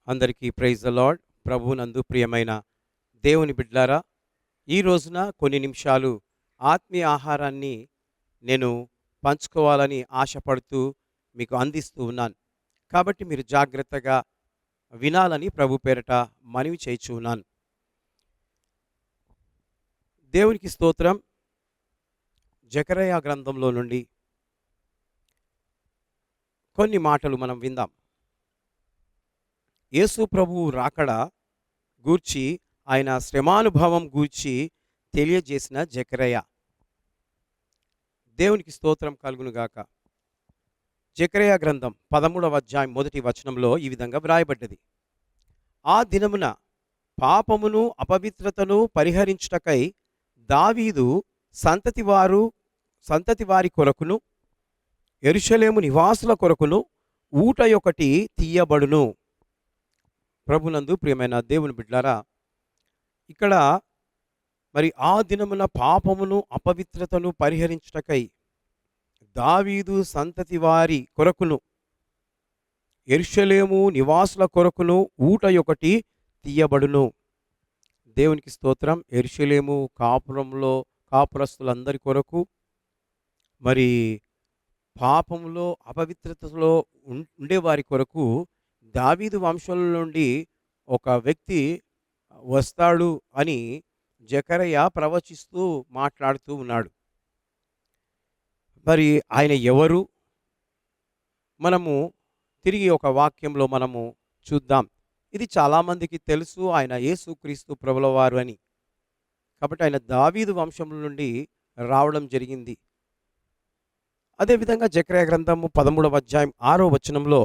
అందరికీ praise the lord. ప్రభువునందు ప్రియమైన దేవుని బిడ్డలారా, ఈ రోజున కొన్ని నిమిషాలు ఆత్మీయ ఆహారాన్ని నేను పంచుకోవాలని ఆశపడుతూ మీకు అందిస్తూ ఉన్నాను. కాబట్టి మీరు జాగ్రత్తగా వినాలని ప్రభు పేరట మనవి చేయుచు ఉన్నాను. దేవునికి స్తోత్రం. జెకర్యా గ్రంథంలో నుండి కొన్ని మాటలు మనం విందాం. యేసు ప్రభువు రాకడ గూర్చి, ఆయన శ్రమానుభవం గూర్చి తెలియజేసిన జెకర్యా. దేవునికి స్తోత్రం కలుగునుగాక. జెకర్యా గ్రంథం 13వ అధ్యాయం 1వ వచనంలో ఈ విధంగా వ్రాయబడ్డది. ఆ దినమున పాపమును అపవిత్రతను పరిహరించుటకై దావీదు సంతతి వారి కొరకును యెరూషలేము నివాసుల కొరకును ఊట ఒకటి తీయబడును. ప్రభునందు ప్రియమైన దేవుని బిడ్డలారా, ఇక్కడ మరి ఆ దినమున పాపమును అపవిత్రతను పరిహరించుటకై దావీదు సంతతి వారి కొరకును యెరూషలేము నివాసుల కొరకును ఊట ఒకటి తీయబడును. దేవునికి స్తోత్రం. యెరూషలేము కాపురస్తులందరి కొరకు, మరి పాపంలో అపవిత్రతలో ఉండేవారి కొరకు దావీదు వంశం నుండి ఒక వ్యక్తి వస్తాడు అని జెకర్యా ప్రవచిస్తూ మాట్లాడుతూ ఉన్నాడు. మరి ఆయన ఎవరు? మనము తిరిగి ఒక వాక్యంలో మనము చూద్దాం. ఇది చాలామందికి తెలుసు, ఆయన యేసుక్రీస్తు ప్రభుల వారు అని. కాబట్టి ఆయన దావీదు వంశం నుండి రావడం జరిగింది. అదేవిధంగా జెకర్యా గ్రంథము 13వ అధ్యాయం 6వ వచనంలో,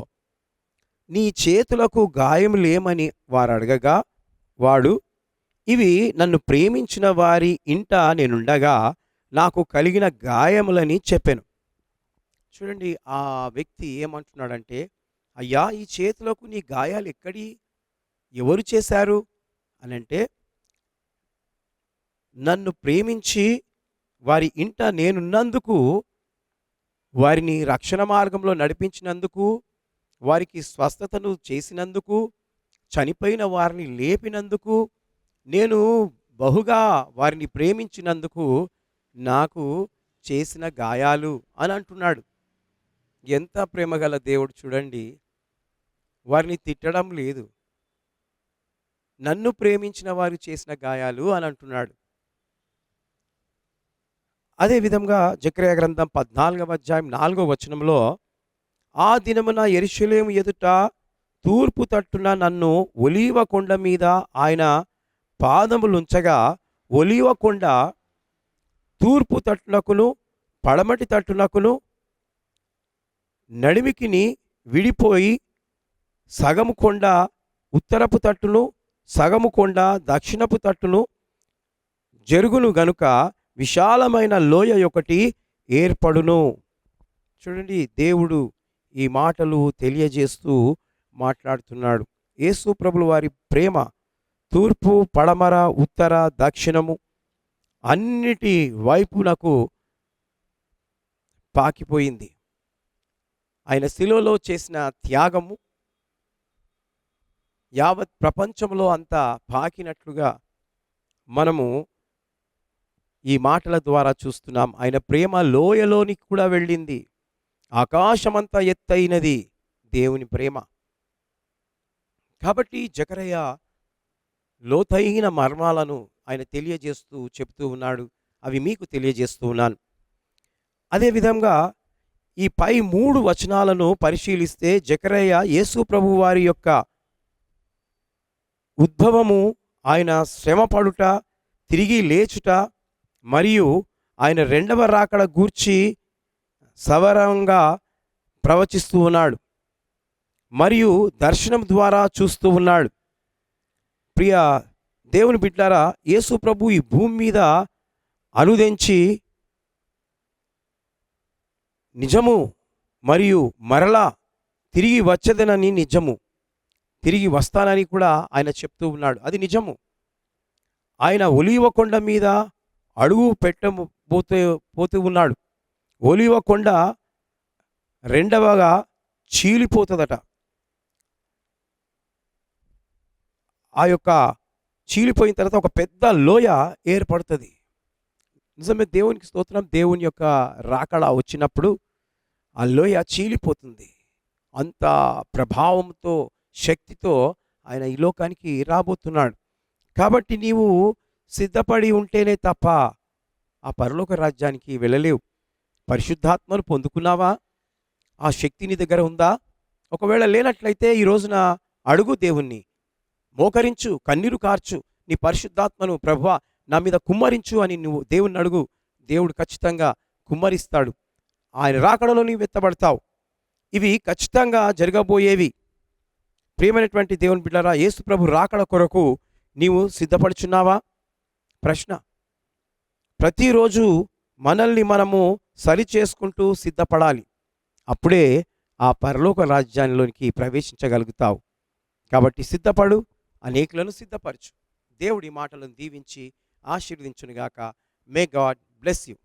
నీ చేతులకు గాయములేమని వారు అడగగా వాడు, ఇవి నన్ను ప్రేమించిన వారి ఇంట నేనుండగా నాకు కలిగిన గాయములని చెప్పాను. చూడండి, ఆ వ్యక్తి ఏమంటున్నాడంటే, అయ్యా, ఈ చేతులకు నీ గాయాలు ఎక్కడి, ఎవరు చేశారు అని అంటే, నన్ను ప్రేమించి వారి ఇంట నేనున్నందుకు, వారిని రక్షణ మార్గంలో నడిపించినందుకు, వారికి స్వస్థతను చేసినందుకు, చనిపోయిన వారిని లేపినందుకు, నేను బహుగా వారిని ప్రేమించినందుకు నాకు చేసిన గాయాలు అని అంటున్నాడు. ఎంత ప్రేమగల దేవుడు చూడండి. వారిని తిట్టడం లేదు, నన్ను ప్రేమించిన వారు చేసిన గాయాలు అని అంటున్నాడు. అదేవిధంగా జెకర్యా గ్రంథం 14వ అధ్యాయం 4వ వచనంలో, ఆ దినమున యెరూషలేము ఎదుట తూర్పు తట్టున నన్ను ఒలీవ కొండ మీద ఆయన పాదములుంచగా, ఒలీవ కొండ తూర్పు తట్టునకును పడమటి తట్టునకును నడిమికిని విడిపోయి, సగము కొండ ఉత్తరపు తట్టును సగము కొండ దక్షిణపు తట్టును జరుగును గనుక విశాలమైన లోయ ఒకటి ఏర్పడును. చూడండి, దేవుడు ఈ మాటలు తెలియజేస్తూ మాట్లాడుతున్నాడు. యేసు ప్రభుల వారి ప్రేమ తూర్పు పడమర ఉత్తర దక్షిణము అన్నిటి వైపునకు పాకిపోయింది. ఆయన శిలువలో చేసిన త్యాగము యావత్ ప్రపంచంలో అంతా పాకినట్లుగా మనము ఈ మాటల ద్వారా చూస్తున్నాం. ఆయన ప్రేమ లోయలోనికి కూడా వెళ్ళింది. ఆకాశమంతా ఎత్తైనది దేవుని ప్రేమ. కాబట్టి జెకర్యా లోతైన మర్మాలను ఆయన తెలియజేస్తూ చెప్తూ ఉన్నాడు. అవి మీకు తెలియజేస్తూ ఉన్నాను. అదేవిధంగా ఈ పై 3 వచనాలను పరిశీలిస్తే, జెకర్యా యేసు ప్రభు వారి యొక్క ఉద్భవము, ఆయన శ్రమపడుట, తిరిగి లేచుట, మరియు ఆయన రెండవ రాకడ గూర్చి సవరంగా ప్రవచిస్తూ ఉన్నాడు, మరియు దర్శనం ద్వారా చూస్తూ ఉన్నాడు. ప్రియ దేవుని బిడ్డలారా, యేసు ప్రభు ఈ భూమి మీద అనుదించి నిజము మరియు మరలా తిరిగి వచ్చేదనని, నిజము తిరిగి వస్తానని కూడా ఆయన చెప్తూ ఉన్నాడు. అది నిజము. ఆయన ఒలీవ కొండ మీద అడుగు పోతూ ఉన్నాడు. ఒలీవ కొండ రెండవగా చీలిపోతుందట. ఆ యొక్క చీలిపోయిన తర్వాత ఒక పెద్ద లోయ ఏర్పడుతుంది. నిజమే, దేవునికి స్తోత్రం. దేవుని యొక్క రాకడ వచ్చినప్పుడు ఆ లోయ చీలిపోతుంది. అంత ప్రభావంతో, శక్తితో ఆయన ఈ లోకానికి రాబోతున్నాడు. కాబట్టి నీవు సిద్ధపడి ఉంటేనే తప్ప ఆ పరలోక రాజ్యానికి వెళ్ళలేవు. పరిశుద్ధాత్మను పొందుకున్నావా? ఆ శక్తి నీ దగ్గర ఉందా? ఒకవేళ లేనట్లయితే ఈ రోజున అడుగు దేవుణ్ణి, మోకరించు, కన్నీరు కార్చు, నీ పరిశుద్ధాత్మను ప్రభువా నా మీద కుమ్మరించు అని నువ్వు దేవుణ్ణి అడుగు. దేవుడు ఖచ్చితంగా కుమ్మరిస్తాడు. ఆయన రాకడలో నీవు ఎత్తబడతావు. ఇవి ఖచ్చితంగా జరగబోయేవి. ప్రియమైనటువంటి దేవుని బిడ్డలారా, యేసు ప్రభు రాకడ కొరకు నీవు సిద్ధపడుచున్నావా? ప్రశ్న. ప్రతిరోజు మనల్ని మనము సరి చేసుకుంటూ సిద్ధపడాలి. అప్పుడే ఆ పరలోక రాజ్యాల్లోనికి ప్రవేశించగలుగుతావు. కాబట్టి సిద్ధపడు, అనేకులను సిద్ధపరచు. దేవుడి మాటలను దీవించి ఆశీర్వదించునుగాక. May God bless you.